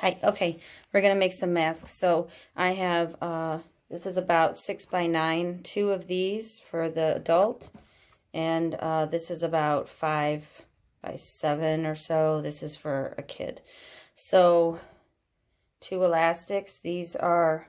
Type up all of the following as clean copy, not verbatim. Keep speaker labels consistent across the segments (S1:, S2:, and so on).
S1: Hi. Okay, we're gonna make some masks. So I have this is about 6 by 9, 2 of these for the adult, and this is about 5 by 7 or so. This is for a kid. So 2 elastics. These are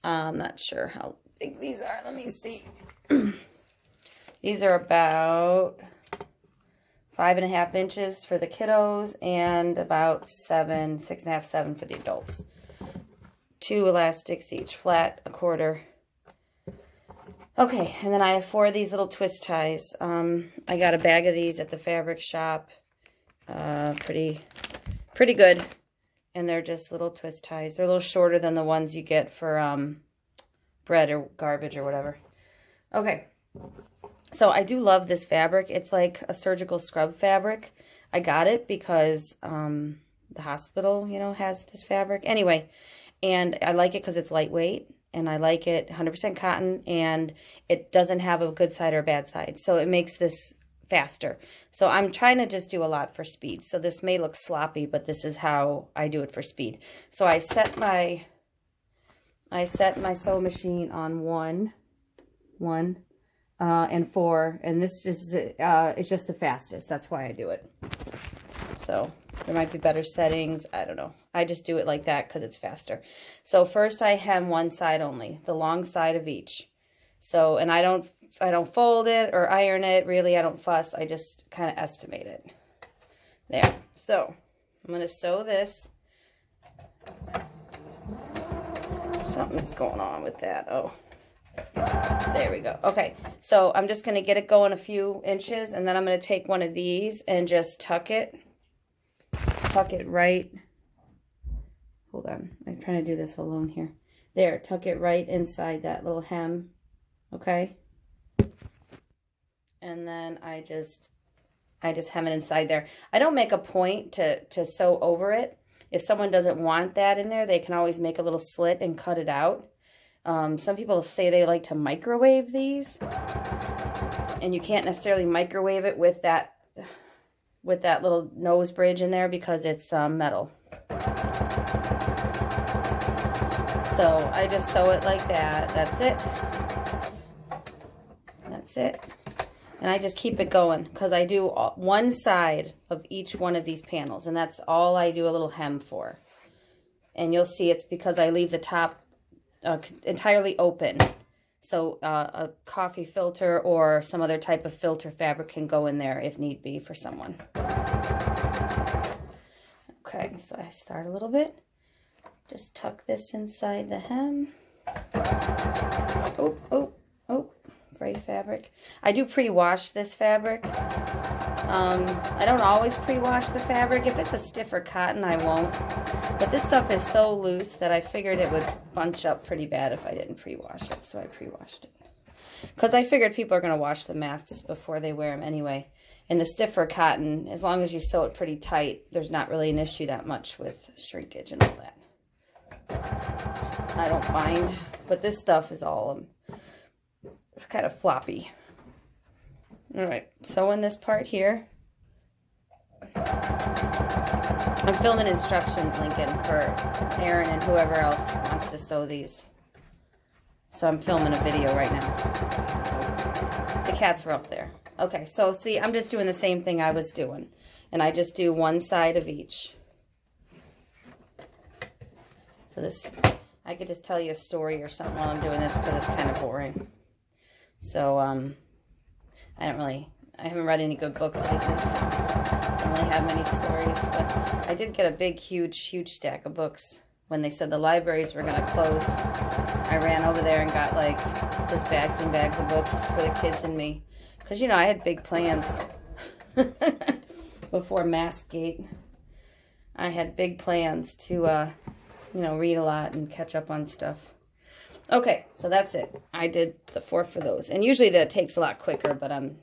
S1: I'm not sure how big these are. Let me see. These are about 5.5 inches for the kiddos and about 7, 6.5, 7 for the adults. 2 elastics each, flat, a quarter. Okay, and then I have 4 of these little twist ties. I got a bag of these at the fabric shop. Pretty good. And they're just little twist ties. They're a little shorter than the ones you get for bread or garbage or whatever. Okay. So I do love this fabric. It's like a surgical scrub fabric. I got it because the hospital, you know, has this fabric. Anyway, and I like it because it's lightweight, and I like it 100% cotton, and it doesn't have a good side or a bad side. So it makes this faster. So I'm trying to just do a lot for speed. So this may look sloppy, but this is how I do it for speed. So I set my sewing machine on 1 and 4, and this is it's just the fastest. That's why I do it. So there might be better settings. I don't know. I just do it like that because it's faster. So first I hem one side only, the long side of each. So, and I don't fold it or iron it. Really, I don't fuss. I just kind of estimate it. There. So I'm going to sew this. Something's going on with that. Oh. There we go. Okay, so I'm just going to get it going a few inches, and then I'm going to take one of these and just tuck it right. Hold on. I'm trying to do this alone here. There, tuck it right inside that little hem. Okay? And then I just hem it inside there. I don't make a point to sew over it. If someone doesn't want that in there, they can always make a little slit and cut it out. Some people say they like to microwave these, and you can't necessarily microwave it with that little nose bridge in there because it's metal. So I just sew it like that. That's it. That's it. And I just keep it going because I do one side of each one of these panels, and that's all I do a little hem for. And you'll see it's because I leave the top entirely open, so a coffee filter or some other type of filter fabric can go in there if need be for someone. Okay, so I start a little bit, just tuck this inside the hem. Oh, fray fabric. I do pre-wash this fabric. I don't always pre-wash the fabric. If it's a stiffer cotton, I won't. But this stuff is so loose that I figured it would bunch up pretty bad if I didn't pre-wash it. So I pre-washed it. Because I figured people are going to wash the masks before they wear them anyway. And the stiffer cotton, as long as you sew it pretty tight, there's not really an issue that much with shrinkage and all that. I don't find. But this stuff is all kind of floppy. Alright, sewing this part here. I'm filming instructions, Lincoln, for Aaron and whoever else wants to sew these. So I'm filming a video right now. So the cats were up there. Okay, so see, I'm just doing the same thing I was doing. And I just do one side of each. So this, I could just tell you a story or something while I'm doing this because it's kind of boring. So, I haven't read any good books lately, so I don't really have many stories, but I did get a big, huge stack of books. When they said the libraries were going to close, I ran over there and got, like, just bags and bags of books for the kids and me. Because, you know, I had big plans before Maskgate. I had big plans to, you know, read a lot and catch up on stuff. Okay, so that's it. I did the 4 for those. And usually that takes a lot quicker, but I'm,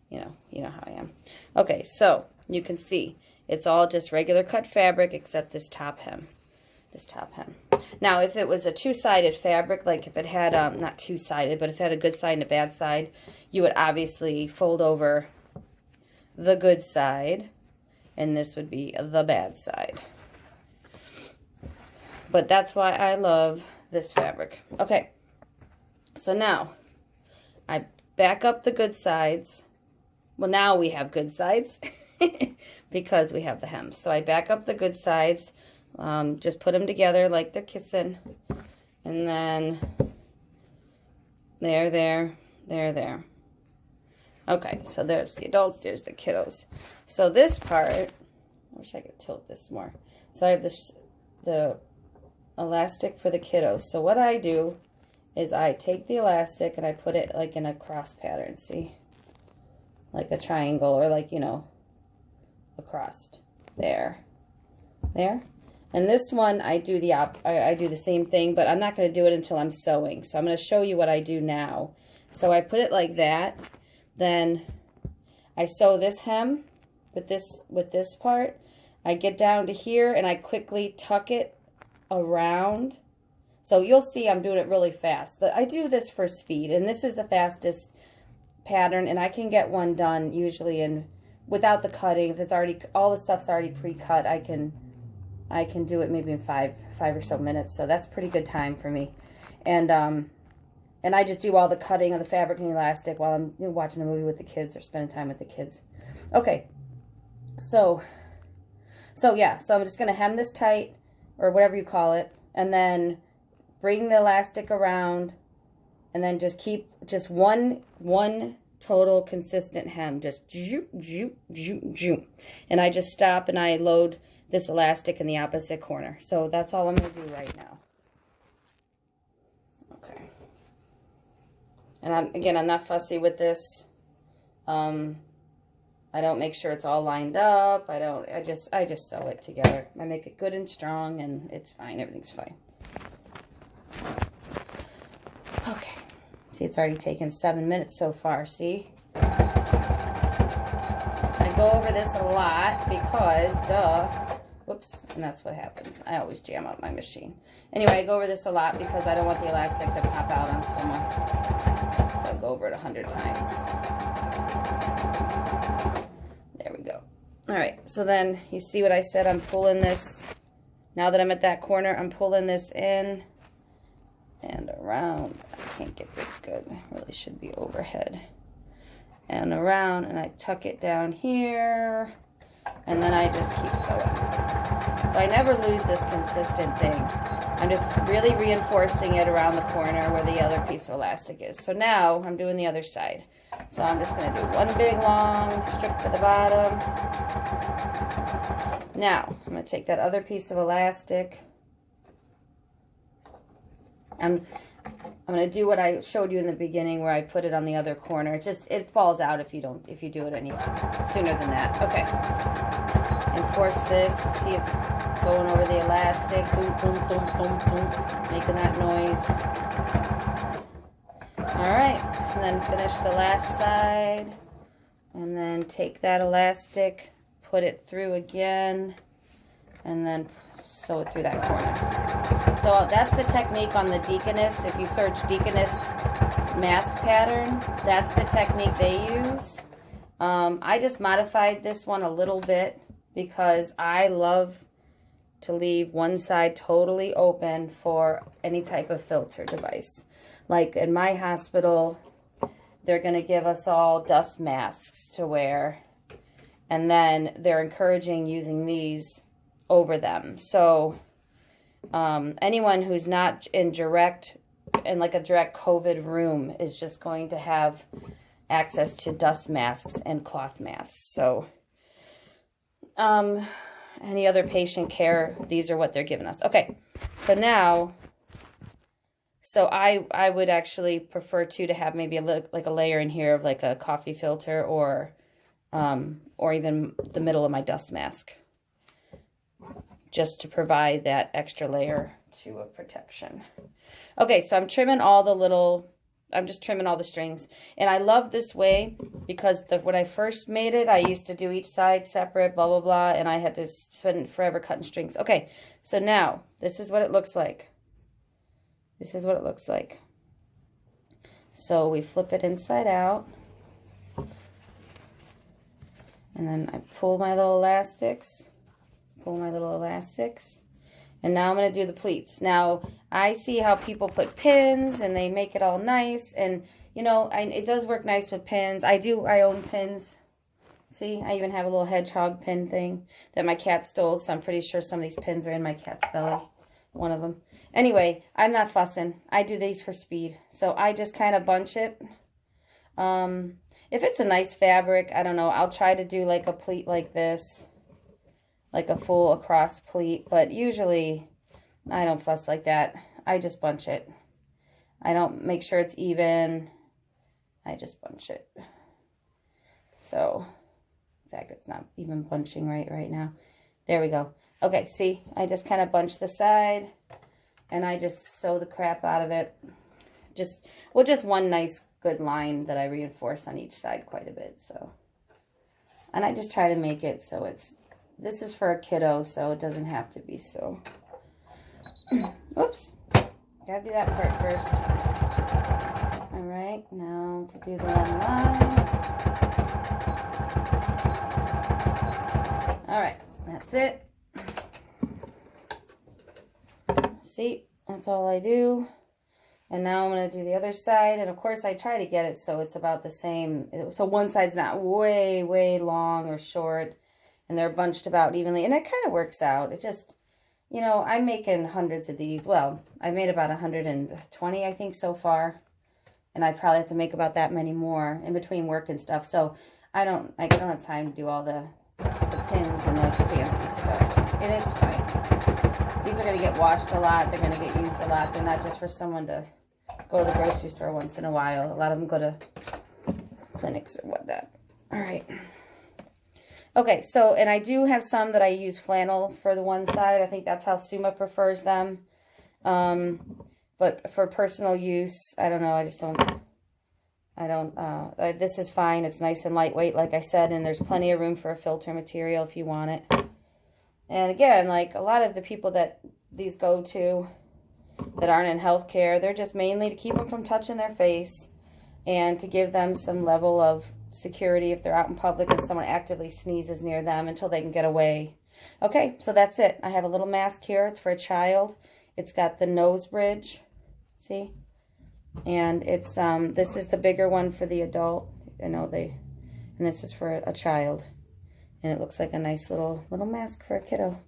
S1: you know how I am. Okay, so you can see it's all just regular cut fabric except this top hem. Now, if it was a two-sided fabric, like if it had, not two-sided, but if it had a good side and a bad side, you would obviously fold over the good side, and this would be the bad side. But that's why I love this fabric. Okay, so now I back up the good sides. Well, now we have good sides because we have the hem. So I back up the good sides, just put them together like they're kissing. And then there, there, there, there. Okay, so there's the adults, there's the kiddos. So this part, I wish I could tilt this more. So I have this, the elastic for the kiddos. So what I do is I take the elastic and I put it like in a cross pattern, see? Like a triangle, or like, you know, across. There. There. And this one I do I do the same thing, but I'm not going to do it until I'm sewing. So I'm going to show you what I do now. So I put it like that. Then I sew this hem with this part. I get down to here and I quickly tuck it around. So you'll see I'm doing it really fast. I do this for speed, and this is the fastest pattern, and I can get one done usually in without the cutting. If it's already, all the stuff's already pre-cut, I can do it maybe in five or so minutes. So that's pretty good time for me. And I just do all the cutting of the fabric and elastic while I'm watching a movie with the kids or spending time with the kids. Okay, so yeah, so I'm just going to hem this tight, or whatever you call it, and then bring the elastic around, and then just keep just one total consistent hem, just zoop, zoop, zoop, zoop. And I just stop and I load this elastic in the opposite corner. So that's all I'm going to do right now. Okay. And I'm not fussy with this. I don't make sure it's all lined up. I just sew it together. I make it good and strong, and it's fine. Everything's fine. Okay. See, it's already taken 7 minutes so far, see? I go over this a lot because, duh. Whoops, and that's what happens. I always jam up my machine. Anyway, I go over this a lot because I don't want the elastic to pop out on someone. So I go over it 100 times. There we go. All right, so then you see what I said? I'm pulling this. Now that I'm at that corner, I'm pulling this in and around. I can't get this good. It really should be overhead. And around, and I tuck it down here. And then I just keep sewing. So I never lose this consistent thing. I'm just really reinforcing it around the corner where the other piece of elastic is. So now I'm doing the other side. So I'm just going to do one big long strip for the bottom. Now I'm going to take that other piece of elastic. I'm going to do what I showed you in the beginning where I put it on the other corner. It falls out if you do it any sooner than that. Okay. Enforce this. See, it's going over the elastic. Boom, boom, boom, boom, boom. Making that noise. Alright. And then finish the last side. And then take that elastic, put it through again, and then sew it through that corner. So that's the technique on the Deaconess. If you search Deaconess mask pattern, that's the technique they use. I just modified this one a little bit because I love to leave one side totally open for any type of filter device. Like in my hospital, they're going to give us all dust masks to wear, and then they're encouraging using these over them. So anyone who's not in like a direct COVID room is just going to have access to dust masks and cloth masks. So any other patient care, these are what they're giving us. Okay, so now, so I would actually prefer to have maybe a layer in here of like a coffee filter or even the middle of my dust mask, just to provide that extra layer to a protection. Okay, so I'm just trimming all the strings. And I love this way because when I first made it, I used to do each side separate, blah, blah, blah, and I had to spend forever cutting strings. Okay, so now this is what it looks like. This is what it looks like. So we flip it inside out. And then I pull my little elastics. And now I'm going to do the pleats. Now, I see how people put pins and they make it all nice. And, you know, it does work nice with pins. I own pins. See, I even have a little hedgehog pin thing that my cat stole. So I'm pretty sure some of these pins are in my cat's belly. One of them. Anyway, I'm not fussing. I do these for speed. So I just kind of bunch it. If it's a nice fabric, I don't know, I'll try to do like a pleat like this. Like a full across pleat, but usually I don't fuss like that. I just bunch it. I don't make sure it's even. I just bunch it. So, in fact, it's not even bunching right now. There we go. Okay, see, I just kind of bunch the side, and I just sew the crap out of it. Just one nice good line that I reinforce on each side quite a bit. So, and I just try to make it so it's. This is for a kiddo, so it doesn't have to be so. Oops. Gotta do that part first. Alright, now to do the one line. Alright, that's it. See, that's all I do. And now I'm going to do the other side. And of course, I try to get it so it's about the same. So one side's not way, way long or short. And they're bunched about evenly. And it kind of works out. It just, you know, I'm making hundreds of these. Well, I've made about 120, I think, so far. And I probably have to make about that many more in between work and stuff. So I don't have time to do all the pins and the fancy stuff. And it's fine. These are going to get washed a lot. They're going to get used a lot. They're not just for someone to go to the grocery store once in a while. A lot of them go to clinics or whatnot. All right. Okay, so, and I do have some that I use flannel for the one side. I think that's how Suma prefers them. But for personal use, I don't know. This is fine. It's nice and lightweight, like I said, and there's plenty of room for a filter material if you want it. And again, like a lot of the people that these go to that aren't in healthcare, they're just mainly to keep them from touching their face and to give them some level of security if they're out in public and someone actively sneezes near them until they can get away. Okay, so that's it. I have a little mask here. It's for a child. It's got the nose bridge. See? And it's this is the bigger one for the adult. And this is for a child. And it looks like a nice little mask for a kiddo.